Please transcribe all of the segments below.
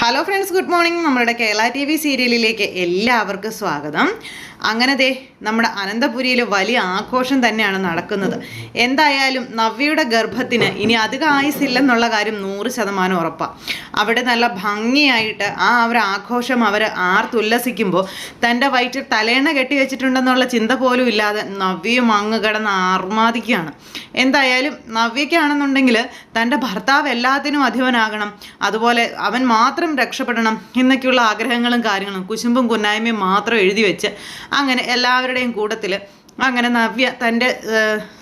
Hello friends, good morning. നമ്മുടെ Kerala T V സീരിയലിലേക്ക് എല്ലാവർക്കും സ്വാഗതം. അങ്ങനെ നമ്മുടെ അനന്തപുരിയിൽ വലിയ ആഘോഷം തന്നെയാണ് നടക്കുന്നത്. എന്തായാലും നവ്യയുടെ ഗർഭത്തിന് ഇനി അധികം ആയുസില്ലെന്നുള്ള കാര്യം 100% ഉറപ്പാണ്. അവിടെ നല്ല ഭംഗിയായിട്ട് ഒരു ആഘോഷം അവർ ആർത്തുല്ലസിക്കുമ്പോൾ തൻ്റെ വയറ്റിൽ തലേണ കെട്ടി വെച്ചിട്ടുണ്ടെന്നുള്ള ചിന്ത പോലും ഇല്ലാതെ നവ്യയും അങ്ങ് കിടന്ന് ആർമാദിക്കുകയാണ്. എന്തായാലും നവ്യയ്ക്കാണെന്നുണ്ടെങ്കിൽ തൻ്റെ ഭർത്താവ് എല്ലാത്തിനും അധിപനാകണം, അതുപോലെ അവൻ മാത്രം രക്ഷപ്പെടണം എന്നൊക്കെയുള്ള ആഗ്രഹങ്ങളും കാര്യങ്ങളും കുശുമ്പും കുന്നായ്മയും മാത്രം എഴുതി വെച്ച് അങ്ങനെ എല്ലാവരുടെയും കൂട്ടത്തിൽ അങ്ങനെ നവ്യ തൻ്റെ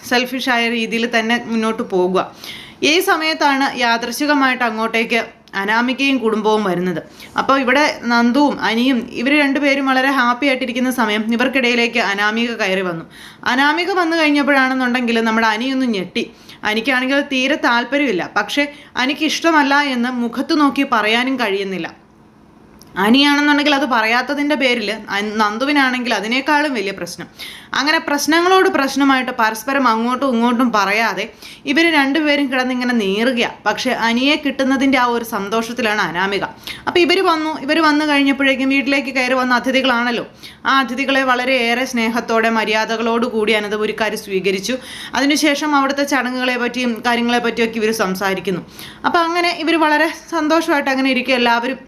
സെൽഫിഷായ രീതിയിൽ തന്നെ മുന്നോട്ട് പോകുക. ഈ സമയത്താണ് യാദൃശികമായിട്ട് അങ്ങോട്ടേക്ക് അനാമികയും കുടുംബവും വരുന്നത്. അപ്പോൾ ഇവിടെ നന്ദുവും അനിയും ഇവർ രണ്ടുപേരും വളരെ ഹാപ്പി ആയിട്ടിരിക്കുന്ന സമയം ഇവർക്കിടയിലേക്ക് അനാമിക കയറി വന്നു. അനാമിക വന്നു കഴിഞ്ഞപ്പോഴാണെന്നുണ്ടെങ്കിൽ നമ്മുടെ അനിയൊന്നും ഞെട്ടി. എനിക്കാണെങ്കിൽ തീരെ താല്പര്യമില്ല, പക്ഷേ എനിക്ക് ഇഷ്ടമല്ല എന്ന് മുഖത്ത് നോക്കി പറയാനും കഴിയുന്നില്ല. അനിയാണെന്നുണ്ടെങ്കിൽ അത് പറയാത്തതിൻ്റെ പേരിൽ നന്ദുവിനാണെങ്കിൽ അതിനേക്കാളും വലിയ പ്രശ്നം. അങ്ങനെ പ്രശ്നങ്ങളോട് പ്രശ്നമായിട്ട് പരസ്പരം അങ്ങോട്ടും ഇങ്ങോട്ടും പറയാതെ ഇവർ രണ്ടുപേരും കിടന്നിങ്ങനെ നീറുകയാണ്. പക്ഷേ അനിയെ കിട്ടുന്നതിൻ്റെ ആ ഒരു സന്തോഷത്തിലാണ് അനാമിക. അപ്പോൾ ഇവർ വന്നു കഴിഞ്ഞപ്പോഴേക്കും വീട്ടിലേക്ക് കയറി വന്ന അതിഥികളാണല്ലോ. ആ അതിഥികളെ വളരെയേറെ സ്നേഹത്തോടെ മര്യാദകളോടുകൂടി അനന്തപുരിക്കാർ സ്വീകരിച്ചു. അതിനുശേഷം അവിടുത്തെ ചടങ്ങുകളെ പറ്റിയും കാര്യങ്ങളെ പറ്റിയൊക്കെ ഇവർ സംസാരിക്കുന്നു. അപ്പോൾ അങ്ങനെ ഇവർ വളരെ സന്തോഷമായിട്ട് അങ്ങനെ ഇരിക്കുക. എല്ലാവരും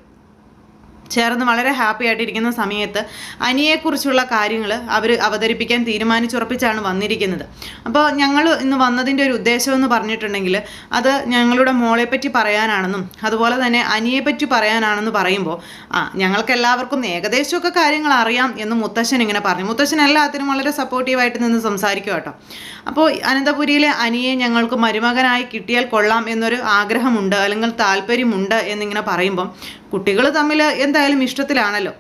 ചേർന്ന് വളരെ ഹാപ്പി ആയിട്ടിരിക്കുന്ന സമയത്ത് അനിയെക്കുറിച്ചുള്ള കാര്യങ്ങൾ അവർ അവതരിപ്പിക്കാൻ തീരുമാനിച്ചുറപ്പിച്ചാണ് വന്നിരിക്കുന്നത്. അപ്പോൾ ഞങ്ങൾ ഇന്ന് വന്നതിൻ്റെ ഒരു ഉദ്ദേശം എന്ന് പറഞ്ഞിട്ടുണ്ടെങ്കിൽ അത് ഞങ്ങളുടെ മോളെപ്പറ്റി പറയാനാണെന്നും അതുപോലെ തന്നെ അനിയെപ്പറ്റി പറയാനാണെന്ന് പറയുമ്പോൾ ഞങ്ങൾക്ക് എല്ലാവർക്കും ഏകദേശമൊക്കെ കാര്യങ്ങൾ അറിയാം എന്ന് മുത്തശ്ശൻ ഇങ്ങനെ പറഞ്ഞു. മുത്തശ്ശൻ എല്ലാത്തിനും വളരെ സപ്പോർട്ടീവായിട്ട് നിന്ന് സംസാരിക്കും കേട്ടോ. അപ്പോൾ അനന്തപുരിയിലെ അനിയെ ഞങ്ങൾക്ക് മരുമകനായി കിട്ടിയാൽ കൊള്ളാം എന്നൊരു ആഗ്രഹമുണ്ട്, അല്ലെങ്കിൽ താല്പര്യമുണ്ട് എന്നിങ്ങനെ പറയുമ്പം കുട്ടികൾ തമ്മിൽ എന്തായാലും ഇഷ്ടത്തിലാണല്ലോ,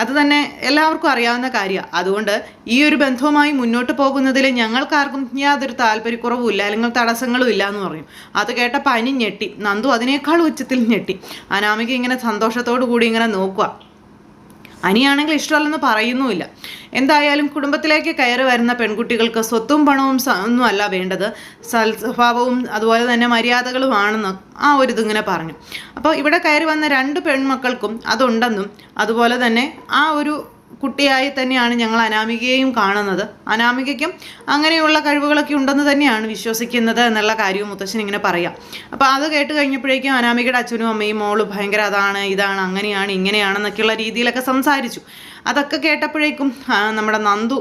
അത് തന്നെ എല്ലാവർക്കും അറിയാവുന്ന കാര്യമാണ്. അതുകൊണ്ട് ഈ ഒരു ബന്ധവുമായി മുന്നോട്ട് പോകുന്നതിൽ ഞങ്ങൾക്കാർക്കും യാതൊരു താല്പര്യക്കുറവും ഇല്ല, അല്ലെങ്കിൽ തടസ്സങ്ങളും ഇല്ല എന്ന് പറയും. അത് കേട്ടപ്പോൾ അനി ഞെട്ടി, നന്ദു അതിനേക്കാൾ ഉച്ചത്തിൽ ഞെട്ടി. അനാമിക ഇങ്ങനെ സന്തോഷത്തോടു കൂടി ഇങ്ങനെ നോക്കുക. അനിയാണെങ്കിൽ ഇഷ്ടമല്ലെന്ന് പറയുന്നുമില്ല. എന്തായാലും കുടുംബത്തിലേക്ക് കയറി വരുന്ന പെൺകുട്ടികൾക്ക് സ്വത്തും പണവും ഒന്നും അല്ല വേണ്ടത്, സ്വഭാവവും അതുപോലെ തന്നെ മര്യാദകളുമാണെന്ന് ഇതിങ്ങനെ പറഞ്ഞു. അപ്പോൾ ഇവിടെ കയറി വന്ന 2 പെൺമക്കൾക്കും അതുണ്ടെന്നും അതുപോലെ തന്നെ ഒരു കുട്ടിയായി തന്നെയാണ് ഞങ്ങൾ അനാമികയെയും കാണുന്നത്. അനാമികയ്ക്കും അങ്ങനെയുള്ള കഴിവുകളൊക്കെ ഉണ്ടെന്ന് തന്നെയാണ് വിശ്വസിക്കുന്നത് എന്നുള്ള കാര്യവും മുത്തശ്ശൻ ഇങ്ങനെ പറയാം. അപ്പോൾ അത് കേട്ട് കഴിഞ്ഞപ്പോഴേക്കും അനാമികയുടെ അച്ഛനും അമ്മയും മോള് ഭയങ്കര അതാണ് ഇതാണ് അങ്ങനെയാണ് ഇങ്ങനെയാണെന്നൊക്കെയുള്ള രീതിയിലൊക്കെ സംസാരിച്ചു. അതൊക്കെ കേട്ടപ്പോഴേക്കും നമ്മുടെ നന്ദു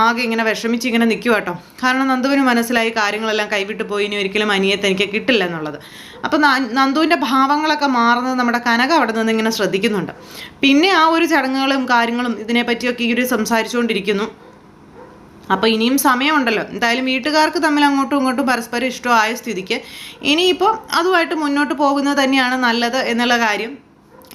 ആകെ ഇങ്ങനെ വിഷമിച്ച് ഇങ്ങനെ നിൽക്കുക കേട്ടോ. കാരണം നന്ദുവിന് മനസ്സിലായി കാര്യങ്ങളെല്ലാം കൈവിട്ട് പോയി, ഇനി ഒരിക്കലും അനിയെ തനിക്ക് കിട്ടില്ല എന്നുള്ളത്. അപ്പോൾ നന്ദുവിൻ്റെ ഭാവങ്ങളൊക്കെ മാറുന്നത് നമ്മുടെ കനക അവിടെ നിന്ന് ഇങ്ങനെ ശ്രദ്ധിക്കുന്നുണ്ട്. പിന്നെ ഒരു ചടങ്ങുകളും കാര്യങ്ങളും ഇതിനെപ്പറ്റിയൊക്കെ ഇവർ സംസാരിച്ചുകൊണ്ടിരിക്കുന്നു. അപ്പോൾ ഇനിയും സമയമുണ്ടല്ലോ. എന്തായാലും വീട്ടുകാർക്ക് തമ്മിൽ അങ്ങോട്ടും ഇങ്ങോട്ടും പരസ്പരം ഇഷ്ടമായ സ്ഥിതിക്ക് ഇനിയിപ്പോൾ അതുമായിട്ട് മുന്നോട്ട് പോകുന്നത് തന്നെയാണ് നല്ലത് എന്നുള്ള കാര്യം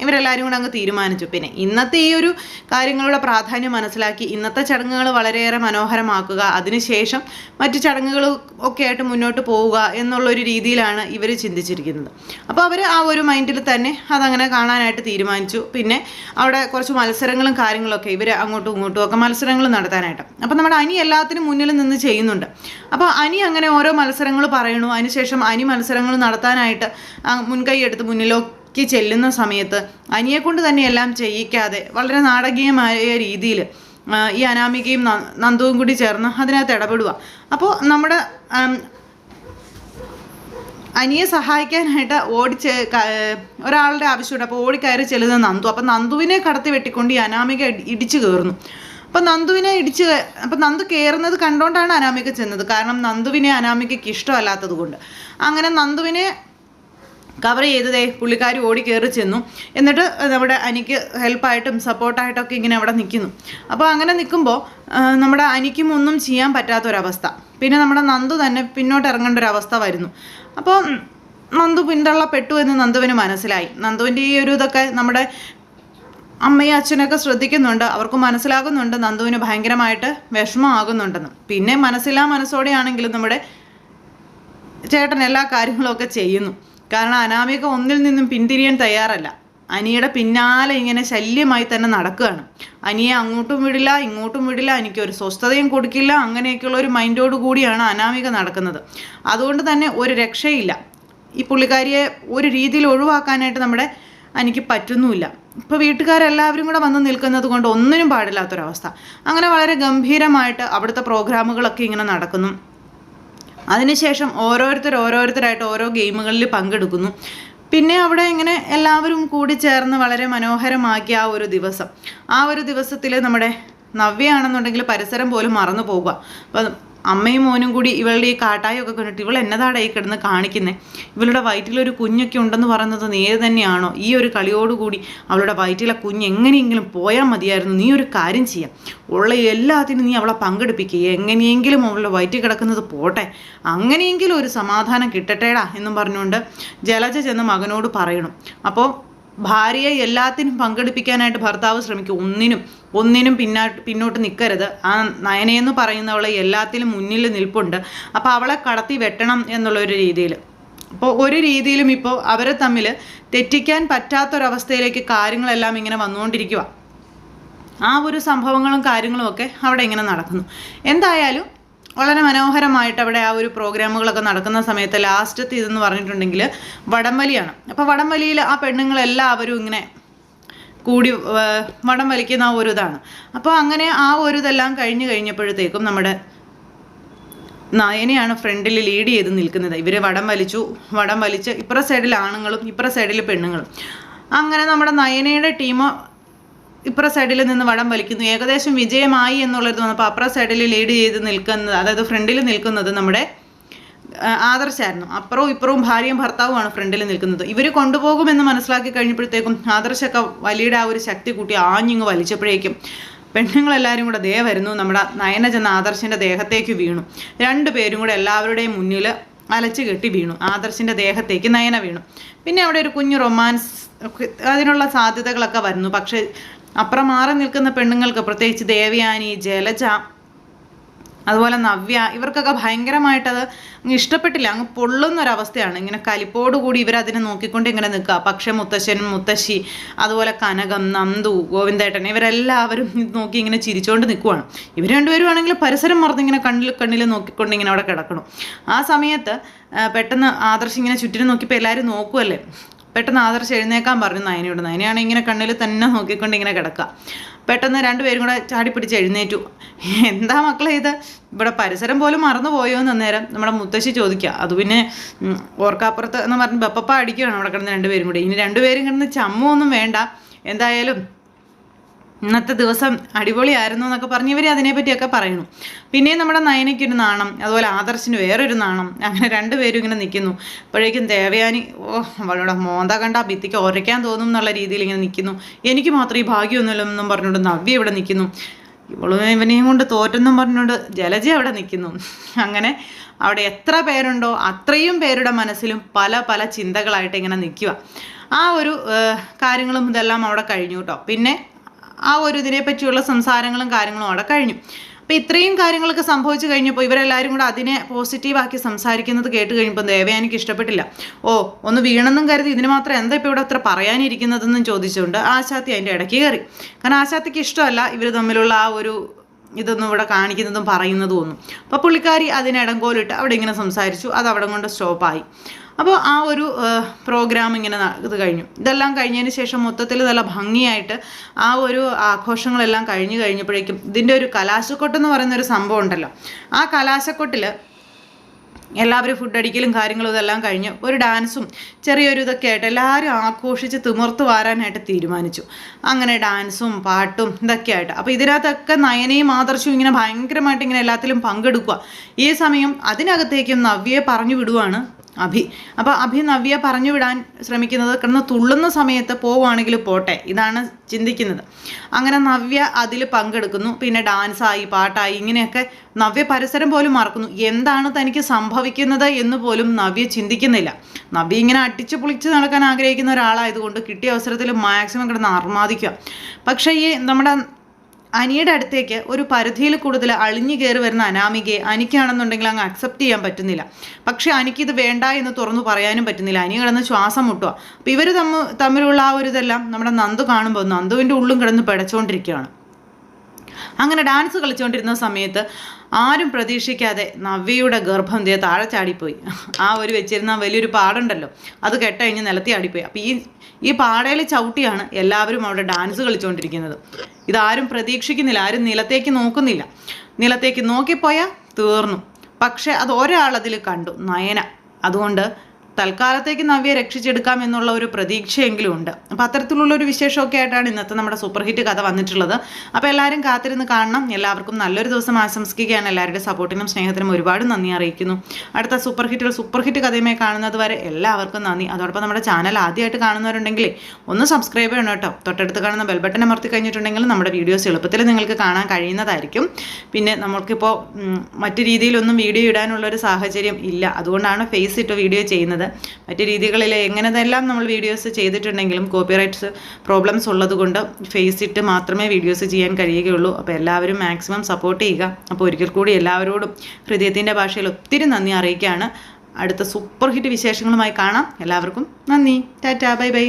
ഇവരെല്ലാവരും കൂടെ അങ്ങ് തീരുമാനിച്ചു. പിന്നെ ഇന്നത്തെ ഈ ഒരു കാര്യങ്ങളുടെ പ്രാധാന്യം മനസ്സിലാക്കി ഇന്നത്തെ ചടങ്ങുകൾ വളരെയേറെ മനോഹരമാക്കുക, അതിനുശേഷം മറ്റു ചടങ്ങുകൾ ഒക്കെ ആയിട്ട് മുന്നോട്ട് പോവുക എന്നുള്ളൊരു രീതിയിലാണ് ഇവർ ചിന്തിച്ചിരിക്കുന്നത്. അപ്പോൾ അവർ ഒരു മൈൻഡിൽ തന്നെ അതങ്ങനെ കാണാനായിട്ട് തീരുമാനിച്ചു. പിന്നെ അവിടെ കുറച്ച് മത്സരങ്ങളും കാര്യങ്ങളൊക്കെ ഇവർ അങ്ങോട്ടും ഇങ്ങോട്ടും ഒക്കെ മത്സരങ്ങൾ നടത്താനായിട്ട്. അപ്പോൾ നമ്മുടെ അനി എല്ലാത്തിനും മുന്നിൽ നിന്ന് ചെയ്യുന്നുണ്ട്. അപ്പോൾ അനി അങ്ങനെ ഓരോ മത്സരങ്ങൾ പറയണു. അതിനുശേഷം അനി മത്സരങ്ങൾ നടത്താനായിട്ട് മുൻകൈ എടുത്ത് ചെല്ലുന്ന സമയത്ത് അനിയെക്കൊണ്ട് തന്നെ എല്ലാം ചെയ്യിക്കാതെ വളരെ നാടകീയമായ രീതിയിൽ ഈ അനാമികയും നന്ദുവും കൂടി ചേർന്ന് അതിനകത്ത് ഇടപെടുക. അപ്പോൾ നമ്മുടെ അനിയെ സഹായിക്കാനായിട്ട് ഒരാളുടെ ആവശ്യമുണ്ട്. അപ്പോൾ ഓടിക്കയറി ചെല്ലുന്ന നന്ദു. അപ്പോൾ നന്ദുവിനെ കടത്തി വെട്ടിക്കൊണ്ട് ഈ അനാമിക ഇടിച്ചു കയറുന്നു. അപ്പോൾ നന്ദു കയറുന്നത് കണ്ടുകൊണ്ടാണ് അനാമിക ചെന്നത്. കാരണം നന്ദുവിനെ അനാമികയ്ക്ക് ഇഷ്ടമല്ലാത്തത് കൊണ്ട്. അങ്ങനെ നന്ദുവിനെ കവർ ചെയ്തതേ പുള്ളിക്കാരി ഓടി കയറി ചെന്നു. എന്നിട്ട് നമ്മുടെ അനിക്ക് ഹെൽപ്പായിട്ടും സപ്പോർട്ടായിട്ടൊക്കെ ഇങ്ങനെ അവിടെ നിൽക്കുന്നു. അപ്പോൾ അങ്ങനെ നിൽക്കുമ്പോൾ നമ്മുടെ അനിക്കും ഒന്നും ചെയ്യാൻ പറ്റാത്തൊരവസ്ഥ. പിന്നെ നമ്മുടെ നന്ദു തന്നെ പിന്നോട്ട് ഇറങ്ങേണ്ട ഒരവസ്ഥ വരുന്നു. അപ്പോൾ നന്ദു പിന്തള്ളപ്പെട്ടു എന്ന് നന്ദുവിന് മനസ്സിലായി. നന്ദുവിൻ്റെ ഈ ഇതൊക്കെ നമ്മുടെ അമ്മയും അച്ഛനൊക്കെ ശ്രദ്ധിക്കുന്നുണ്ട്. അവർക്ക് മനസ്സിലാകുന്നുണ്ട് നന്ദുവിന് ഭയങ്കരമായിട്ട് വിഷമമാകുന്നുണ്ടെന്ന്. പിന്നെ മനസ്സോടെയാണെങ്കിലും നമ്മുടെ ചേട്ടൻ എല്ലാ കാര്യങ്ങളൊക്കെ ചെയ്യുന്നു. കാരണം അനാമിക ഒന്നിൽ നിന്നും പിന്തിരിയാൻ തയ്യാറല്ല. അനിയുടെ പിന്നാലെ ഇങ്ങനെ ശല്യമായി തന്നെ നടക്കുകയാണ്. അനിയെ അങ്ങോട്ടും വിടില്ല ഇങ്ങോട്ടും വിടില്ല, എനിക്കൊരു സ്വസ്ഥതയും കൊടുക്കില്ല, അങ്ങനെയൊക്കെയുള്ള ഒരു മൈൻഡോട് കൂടിയാണ് അനാമിക നടക്കുന്നത്. അതുകൊണ്ട് തന്നെ ഒരു രക്ഷയില്ല. ഈ പുള്ളിക്കാരിയെ ഒരു രീതിയിൽ ഒഴിവാക്കാനായിട്ട് നമ്മുടെ എനിക്ക് പറ്റുന്നുമില്ല. ഇപ്പോൾ വീട്ടുകാരെല്ലാവരും കൂടെ വന്ന് നിൽക്കുന്നത് കൊണ്ട് ഒന്നിനും പാടില്ലാത്തൊരവസ്ഥ. അങ്ങനെ വളരെ ഗംഭീരമായിട്ട് അവിടുത്തെ പ്രോഗ്രാമുകളൊക്കെ ഇങ്ങനെ നടക്കുന്നു. അതിനുശേഷം ഓരോരുത്തരായിട്ട് ഓരോ ഗെയിമുകളിൽ പങ്കെടുക്കുന്നു. പിന്നെ അവിടെ ഇങ്ങനെ എല്ലാവരും കൂടി ചേർന്ന് വളരെ മനോഹരമാക്കിയ ആ ഒരു ദിവസത്തിൽ നമ്മുടെ നവ്യയാണെന്നുണ്ടെങ്കിൽ പരിസരം പോലും മറന്നു പോകുക. അപ്പം അമ്മയും മോനും കൂടി ഇവളുടെ ഈ കാട്ടായൊക്കെ കണ്ടിട്ട് ഇവൾ എന്നതാടാ ഈ കിടന്ന് കാണിക്കുന്നത്, ഇവളുടെ വയറ്റിലൊരു കുഞ്ഞൊക്കെ ഉണ്ടെന്ന് പറയുന്നത് നേര് തന്നെയാണോ, ഈ ഒരു കളിയോടുകൂടി അവളുടെ വയറ്റിലെ കുഞ്ഞ് എങ്ങനെയെങ്കിലും പോയാൽ മതിയായിരുന്നു, നീ ഒരു കാര്യം ചെയ്യാം, ഉള്ള എല്ലാത്തിനും നീ അവളെ പങ്കെടുപ്പിക്കുക, എങ്ങനെയെങ്കിലും അവളുടെ വയറ്റിൽ കിടക്കുന്നത് പോട്ടെ, അങ്ങനെയെങ്കിലും ഒരു സമാധാനം കിട്ടട്ടേടാ എന്നും പറഞ്ഞുകൊണ്ട് ജലജ ചെന്ന് മകനോട് പറയണം. അപ്പോൾ ഭാര്യയെ എല്ലാത്തിനും പങ്കെടുപ്പിക്കാനായിട്ട് ഭർത്താവ് ശ്രമിക്കും. ഒന്നിനും പിന്നോട്ട് നിൽക്കരുത്. ആ നയനയെന്ന് പറയുന്നവളെ എല്ലാത്തിലും മുന്നിൽ നിൽപ്പുണ്ട്. അപ്പോൾ അവളെ കടത്തി വെട്ടണം എന്നുള്ളൊരു രീതിയിൽ. അപ്പോൾ ഒരു രീതിയിലും ഇപ്പോൾ അവരെ തമ്മിൽ തെറ്റിക്കാൻ പറ്റാത്തൊരവസ്ഥയിലേക്ക് കാര്യങ്ങളെല്ലാം ഇങ്ങനെ വന്നുകൊണ്ടിരിക്കുക. ആ ഒരു സംഭവങ്ങളും കാര്യങ്ങളും ഒക്കെ അവിടെ ഇങ്ങനെ നടക്കുന്നു. എന്തായാലും വളരെ മനോഹരമായിട്ട് അവിടെ ആ ഒരു പ്രോഗ്രാമുകളൊക്കെ നടക്കുന്ന സമയത്ത് ലാസ്റ്റത്തെ ഇതെന്ന് പറഞ്ഞിട്ടുണ്ടെങ്കിൽ വടംവലിയാണ്. അപ്പോൾ വടംവലിയിൽ ആ പെണ്ണുങ്ങളെല്ലാവരും ഇങ്ങനെ കൂടി വടം വലിക്കുന്ന ആ ഒരു ഇതാണ്. അപ്പോൾ അങ്ങനെ ആ ഒരു ഇതെല്ലാം കഴിഞ്ഞപ്പോഴത്തേക്കും നമ്മുടെ നയനയാണ് ഫ്രണ്ടിൽ ലീഡ് ചെയ്ത് നിൽക്കുന്നത്. ഇവർ വടം വലിച്ച് ഇപ്പുറ സൈഡിൽ ആണുങ്ങളും ഇപ്പുറ സൈഡിൽ പെണ്ണുങ്ങളും. അങ്ങനെ നമ്മുടെ നയനയുടെ ടീം ഇപ്പുറ സൈഡിൽ നിന്ന് വടം വലിക്കുന്നു. ഏകദേശം വിജയമായി എന്നുള്ളത് തോന്നുമ്പോൾ അപ്പുറ സൈഡിൽ ലീഡ് ചെയ്ത് നിൽക്കുന്നത്, അതായത് ഫ്രണ്ടിൽ നിൽക്കുന്നത് നമ്മുടെ ആദർശായിരുന്നു. അപ്പുറവും ഇപ്പുറവും ഭാര്യയും ഭർത്താവുമാണ് ഫ്രണ്ടിൽ നിൽക്കുന്നത്. ഇവർ കൊണ്ടുപോകുമെന്ന് മനസ്സിലാക്കി കഴിഞ്ഞപ്പോഴത്തേക്കും ആദർശൊക്കെ വലിയുടെ ആ ഒരു ശക്തി കൂട്ടി ആഞ്ഞിങ്ങ് വലിച്ചപ്പോഴേക്കും പെണ്ണുങ്ങളെല്ലാവരും കൂടെ ദേ വരുന്നു. നമ്മുടെ നയന ചെന്ന ആദർശിൻ്റെ ദേഹത്തേക്ക് വീണു. രണ്ടുപേരും കൂടെ എല്ലാവരുടെയും മുന്നിൽ അലച്ചു കെട്ടി വീണു. ആദർശിൻ്റെ ദേഹത്തേക്ക് നയന വീണു. പിന്നെ അവിടെ ഒരു കുഞ്ഞു റൊമാൻസ് അതിനുള്ള സാധ്യതകളൊക്കെ വരുന്നു. പക്ഷേ അപ്പുറം മാറി നിൽക്കുന്ന പെണ്ണുങ്ങൾക്ക്, പ്രത്യേകിച്ച് ദേവയാനി, ജലജ, അതുപോലെ നവ്യ, ഇവർക്കൊക്കെ ഭയങ്കരമായിട്ടത് ഇഷ്ടപ്പെട്ടില്ല. അങ്ങ് പൊള്ളുന്നൊരവസ്ഥയാണ്. ഇങ്ങനെ കലിപ്പോടുകൂടി ഇവരതിനെ നോക്കിക്കൊണ്ട് ഇങ്ങനെ നിൽക്കുക. പക്ഷേ മുത്തശ്ശനും മുത്തശ്ശി, അതുപോലെ കനകം, നന്ദു, ഗോവിന്ദേട്ടൻ, ഇവരെല്ലാവരും നോക്കി ഇങ്ങനെ ചിരിച്ചുകൊണ്ട് നിൽക്കുവാണ്. ഇവർ രണ്ടുപേരും ആണെങ്കിൽ പരിസരം മറന്ന് ഇങ്ങനെ കണ്ണിൽ നോക്കിക്കൊണ്ട് ഇങ്ങനെ അവിടെ കിടക്കണം. ആ സമയത്ത് പെട്ടെന്ന് ആദർശ് ഇങ്ങനെ ചുറ്റിനും നോക്കിയപ്പോൾ എല്ലാവരും നോക്കുമല്ലേ, പെട്ടെന്ന് ആദർശ് എഴുന്നേക്കാൻ പറഞ്ഞു നയനയോട്. നയനയാണ് ഇങ്ങനെ കണ്ണിൽ തന്നെ നോക്കിക്കൊണ്ട് ഇങ്ങനെ കിടക്കുക. പെട്ടെന്ന് രണ്ടുപേരും കൂടെ ചാടിപ്പിടിച്ച് എഴുന്നേറ്റു. എന്താ മക്കളെ ഇത്, ഇവിടെ പരിസരം പോലും മറന്നു പോയോ എന്ന് അന്നേരം നമ്മുടെ മുത്തശ്ശി ചോദിക്കുക. അത് പിന്നെ ഓർക്കാപ്പുറത്ത് എന്ന് പറഞ്ഞ് ബപ്പപ്പ അടിക്കുകയാണ് അവിടെ കിടന്ന് രണ്ടുപേരും കൂടി. ഇനി രണ്ടുപേരും കിടന്ന് ചമ്മുമൊന്നും വേണ്ട, എന്തായാലും ഇന്നത്തെ ദിവസം അടിപൊളിയായിരുന്നു എന്നൊക്കെ പറഞ്ഞ് ഇവർ അതിനെപ്പറ്റിയൊക്കെ പറയുന്നു. പിന്നെയും നമ്മുടെ നയനയ്ക്കൊരു നാണം, അതുപോലെ ആദർശിന് വേറൊരു നാണം. അങ്ങനെ രണ്ടുപേരും ഇങ്ങനെ നിൽക്കുന്നു. അപ്പോഴേക്കും ദേവയാനി അവളുടെ മോന്ത കണ്ട ഭിത്തിക്ക് ഉരയ്ക്കാൻ തോന്നും എന്നുള്ള രീതിയിൽ ഇങ്ങനെ നിൽക്കുന്നു. എനിക്ക് മാത്രം ഈ ഭാഗ്യമൊന്നുമില്ലെന്നും പറഞ്ഞുകൊണ്ട് നവ്യ ഇവിടെ നിൽക്കുന്നു. ഇവനെയും കൊണ്ട് തോറ്റെന്നും പറഞ്ഞുകൊണ്ട് ജലജ അവിടെ നിൽക്കുന്നു. അങ്ങനെ അവിടെ എത്ര പേരുണ്ടോ അത്രയും പേരുടെ മനസ്സിലും പല പല ചിന്തകളായിട്ട് ഇങ്ങനെ നിൽക്കുക. ആ ഒരു കാര്യങ്ങളും ഇതെല്ലാം അവിടെ കഴിഞ്ഞു കേട്ടോ. പിന്നെ ആ ഒരു ഇതിനെ പറ്റിയുള്ള സംസാരങ്ങളും കാര്യങ്ങളും അവിടെ കഴിഞ്ഞു. അപ്പോൾ ഇത്രയും കാര്യങ്ങളൊക്കെ സംഭവിച്ചു കഴിഞ്ഞപ്പോൾ ഇവരെല്ലാവരും കൂടെ അതിനെ പോസിറ്റീവാക്കി സംസാരിക്കുന്നത് കേട്ട് കഴിഞ്ഞപ്പോൾ ദേവയാനിക്ക് ഇഷ്ടപ്പെട്ടില്ല. ഒന്ന് വീണെന്നും കരുതി ഇതിന് മാത്രം എന്താ ഇപ്പോൾ ഇവിടെ അത്ര പറയാനിരിക്കുന്നതെന്നും ചോദിച്ചുകൊണ്ട് ആശാത്തി അതിൻ്റെ ഇടയ്ക്ക് കയറി. കാരണം ആശാത്തിക്ക് ഇഷ്ടമല്ല ഇവർ തമ്മിലുള്ള ആ ഒരു ഇതൊന്നും ഇവിടെ കാണിക്കുന്നതും പറയുന്നതും ഒന്നും. അപ്പോൾ പുള്ളിക്കാരി അതിന് ഇടങ്കോലിട്ട് അവിടെ ഇങ്ങനെ സംസാരിച്ചു. അത് അവിടെ കൊണ്ട് സ്റ്റോപ്പായി. അപ്പോൾ ആ ഒരു പ്രോഗ്രാം ഇങ്ങനെ ഇത് കഴിഞ്ഞു. ഇതെല്ലാം കഴിഞ്ഞതിന് ശേഷം മൊത്തത്തിൽ നല്ല ഭംഗിയായിട്ട് ആ ഒരു ആഘോഷങ്ങളെല്ലാം കഴിഞ്ഞപ്പോഴേക്കും ഇതിൻ്റെ ഒരു കലാശക്കൊട്ടെന്ന് പറയുന്നൊരു സംഭവം ഉണ്ടല്ലോ. ആ കലാശക്കൊട്ടിൽ എല്ലാവരും ഫുഡ് അടിക്കലും കാര്യങ്ങളും ഇതെല്ലാം കഴിഞ്ഞ് ഒരു ഡാൻസും ചെറിയൊരു ഇതൊക്കെ ആയിട്ട് എല്ലാവരും ആഘോഷിച്ച് തിമിർത്ത് വാരാനായിട്ട് തീരുമാനിച്ചു. അങ്ങനെ ഡാൻസും പാട്ടും ഇതൊക്കെ ആയിട്ട്. അപ്പോൾ ഇതിനകത്തൊക്കെ നയനയും ആദർശവും ഇങ്ങനെ ഭയങ്കരമായിട്ട് ഇങ്ങനെ എല്ലാത്തിലും പങ്കെടുക്കുക. ഈ സമയം അതിനകത്തേക്കും നവ്യയെ പറഞ്ഞു വിടുവാണ് അപ്പോൾ അഭി നവ്യയെ പറഞ്ഞു വിടാൻ ശ്രമിക്കുന്നത് കിടന്ന് തുള്ളുന്ന സമയത്ത് പോവുകയാണെങ്കിൽ പോട്ടെ, ഇതാണ് ചിന്തിക്കുന്നത്. അങ്ങനെ നവ്യ അതിൽ പങ്കെടുക്കുന്നു. പിന്നെ ഡാൻസായി പാട്ടായി ഇങ്ങനെയൊക്കെ നവ്യ പരിസരം പോലും മറക്കുന്നു. എന്താണ് തനിക്ക് സംഭവിക്കുന്നത് എന്ന് പോലും നവ്യ ചിന്തിക്കുന്നില്ല. നവ്യ ഇങ്ങനെ അടിച്ചു പൊളിച്ച് നടക്കാൻ ആഗ്രഹിക്കുന്ന ഒരാളായതുകൊണ്ട് കിട്ടിയ അവസരത്തിൽ മാക്സിമം കിടന്ന് അർമാദിക്കുക. പക്ഷേ ഈ നമ്മുടെ അനിയുടെ അടുത്തേക്ക് ഒരു പരിധിയിൽ കൂടുതൽ അളിഞ്ഞു കയറി വരുന്ന അനാമികയെ അനിക്കാണെന്നുണ്ടെങ്കിൽ അങ്ങ് അക്സെപ്റ്റ് ചെയ്യാൻ പറ്റുന്നില്ല. പക്ഷെ അനിക്കിത് വേണ്ട എന്ന് തുറന്നു പറയാനും പറ്റുന്നില്ല. അനി കിടന്ന് ശ്വാസം മുട്ടുക. അപ്പോൾ ഇവർ തമ്മിലുള്ള ആ ഒരു ഇതെല്ലാം നമ്മുടെ നന്ദു കാണുമ്പോൾ നന്ദുവിൻ്റെ ഉള്ളും കിടന്ന് പിടച്ചുകൊണ്ടിരിക്കുകയാണ്. അങ്ങനെ ഡാൻസ് കളിച്ചുകൊണ്ടിരുന്ന സമയത്ത് ആരും പ്രതീക്ഷിക്കാതെ നവ്യയുടെ ഗർഭം ദേ താഴെ ചാടിപ്പോയി. ആ ഒരു വെച്ചിരുന്ന വലിയൊരു പാടുണ്ടല്ലോ, അത് കെട്ടഴിഞ്ഞ് നിലത്തി ആടിപ്പോയി. അപ്പോൾ ഈ പാടയിൽ ചവിട്ടിയാണ് എല്ലാവരും അവിടെ ഡാൻസ് കളിച്ചുകൊണ്ടിരിക്കുന്നത്. ഇതാരും പ്രതീക്ഷിക്കുന്നില്ല, ആരും നിലത്തേക്ക് നോക്കുന്നില്ല. നിലത്തേക്ക് നോക്കിപ്പോയാൽ തീർന്നു. പക്ഷെ അത് ഒരാളതിൽ കണ്ടു, നയന. അതുകൊണ്ട് തൽക്കാലത്തേക്ക് നവ്യയെ രക്ഷിച്ചെടുക്കാം എന്നുള്ള ഒരു പ്രതീക്ഷയെങ്കിലും ഉണ്ട്. അപ്പോൾ അത്തരത്തിലുള്ളൊരു വിശേഷമൊക്കെ ആയിട്ടാണ് ഇന്നത്തെ നമ്മുടെ സൂപ്പർ ഹിറ്റ് കഥ വന്നിട്ടുള്ളത്. അപ്പോൾ എല്ലാവരും കാത്തിരുന്ന് കാണണം. എല്ലാവർക്കും നല്ലൊരു ദിവസം ആശംസിക്കുകയാണ്. എല്ലാവരുടെ സപ്പോർട്ടിനും സ്നേഹത്തിനും ഒരുപാട് നന്ദി അറിയിക്കുന്നു. അടുത്ത സൂപ്പർ ഹിറ്റ് കഥയുമായി കാണുന്നത് വരെ എല്ലാവർക്കും നന്ദി. അതോടൊപ്പം നമ്മുടെ ചാനൽ ആദ്യമായിട്ട് കാണുന്നവരുണ്ടെങ്കിൽ ഒന്ന് സബ്സ്ക്രൈബ് ചെയ്യണം കേട്ടോ. തൊട്ടടുത്ത് കാണുന്ന ബെൽ ബട്ടൺ അമർത്തി കഴിഞ്ഞിട്ടുണ്ടെങ്കിൽ നമ്മുടെ വീഡിയോസ് എളുപ്പത്തിൽ നിങ്ങൾക്ക് കാണാൻ കഴിയുന്നതായിരിക്കും. പിന്നെ നമുക്കിപ്പോൾ മറ്റു രീതിയിലൊന്നും വീഡിയോ ഇടാനുള്ളൊരു സാഹചര്യം ഇല്ല. അതുകൊണ്ടാണ് ഫേസ് ഇട്ട് വീഡിയോ ചെയ്യുന്നത്. മറ്റു രീതികളിൽ എങ്ങനെതെല്ലാം നമ്മൾ വീഡിയോസ് ചെയ്തിട്ടുണ്ടെങ്കിലും കോപ്പിറൈറ്റ്സ് പ്രോബ്ലംസ് ഉള്ളതുകൊണ്ട് ഫേസ് ഇട്ട് മാത്രമേ വീഡിയോസ് ചെയ്യാൻ കഴിയുകയുള്ളൂ. അപ്പോൾ എല്ലാവരും മാക്സിമം സപ്പോർട്ട് ചെയ്യുക. അപ്പോൾ ഒരിക്കൽ കൂടി എല്ലാവരോടും ഹൃദയത്തിൻ്റെ ഭാഷയിൽ ഒത്തിരി നന്ദി അറിയിക്കുകയാണ്. അടുത്ത സൂപ്പർ ഹിറ്റ് വിശേഷങ്ങളുമായി കാണാം. എല്ലാവർക്കും നന്ദി. Tata, bye bye.